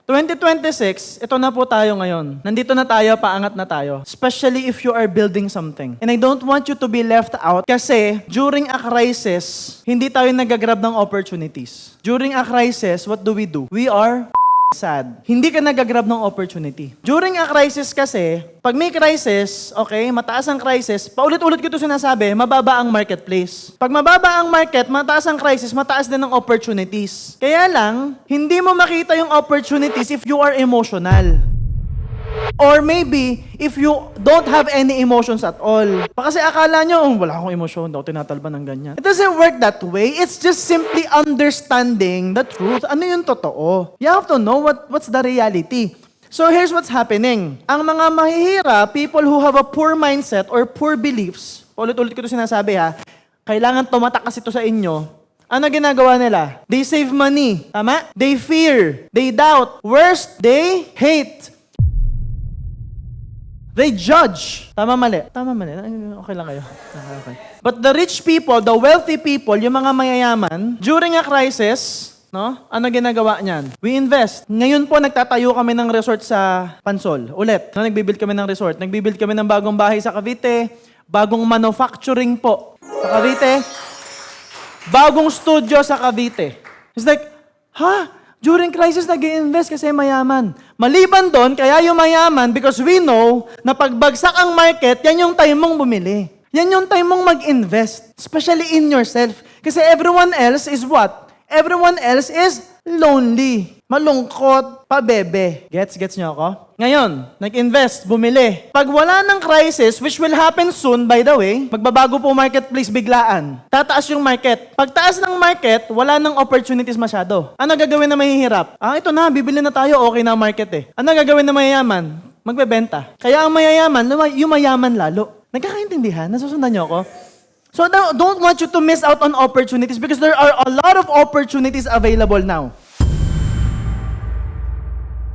2026, ito na po tayo ngayon. Nandito na tayo, paangat na tayo. Especially if you are building something. And I don't want you to be left out kasi during a crisis, hindi tayo nagagrab ng opportunities. During a crisis, what do? We are sad. Hindi ka nagagrab ng opportunity. During a crisis kasi, pag may crisis, okay, mataas ang crisis, paulit-ulit ko ito sinasabi, mababa ang marketplace. Pag mababa ang market, mataas ang crisis, mataas din ang opportunities. Kaya lang, hindi mo makita yung opportunities if you are emotional. Or maybe, if you don't have any emotions at all. Kasi akala nyo, wala akong emosyon, daw tinatalban ng ganyan. It doesn't work that way. It's just simply understanding the truth. Ano yung totoo? You have to know what's the reality. So here's what's happening. Ang mga mahihira, people who have a poor mindset or poor beliefs, ulit-ulit ko ito sinasabi ha, kailangan tumatakas ito sa inyo. Ano ginagawa nila? They save money. Tama? They fear. They doubt. Worst, they hate. They judge. Tama, mali. Tama, mali. Okay lang kayo. Okay. But the rich people, the wealthy people, yung mga mayayaman, during a crisis, no? Ano ginagawa niyan? We invest. Ngayon po, nagtatayo kami ng resort sa Pansol. Ulit. No, nagbibuild kami ng resort. Nagbibuild kami ng bagong bahay sa Cavite. Bagong manufacturing po sa Cavite. Bagong studio sa Cavite. It's like, during crisis, nag-i-invest kasi mayaman. Maliban doon, kaya yung mayaman because we know na pagbagsak ang market, yan yung time mong bumili. Yan yung time mong mag-invest. Especially in yourself. Kasi everyone else is what? Everyone else is lonely. Malungkot, pabebe. Gets nyo ako? Ngayon, nag-invest, bumili. Pag wala ng crisis, which will happen soon, by the way, magbabago po marketplace biglaan. Tataas yung market. Pag taas ng market, wala ng opportunities masyado. Ano gagawin na mahihirap? Ito na, bibili na tayo, okay na ang market eh. Ano gagawin na mayayaman? Magbebenta. Kaya ang mayayaman, yung mayaman lalo. Nagkakaintindihan? Nasusundan nyo ako? So don't want you to miss out on opportunities because there are a lot of opportunities available now.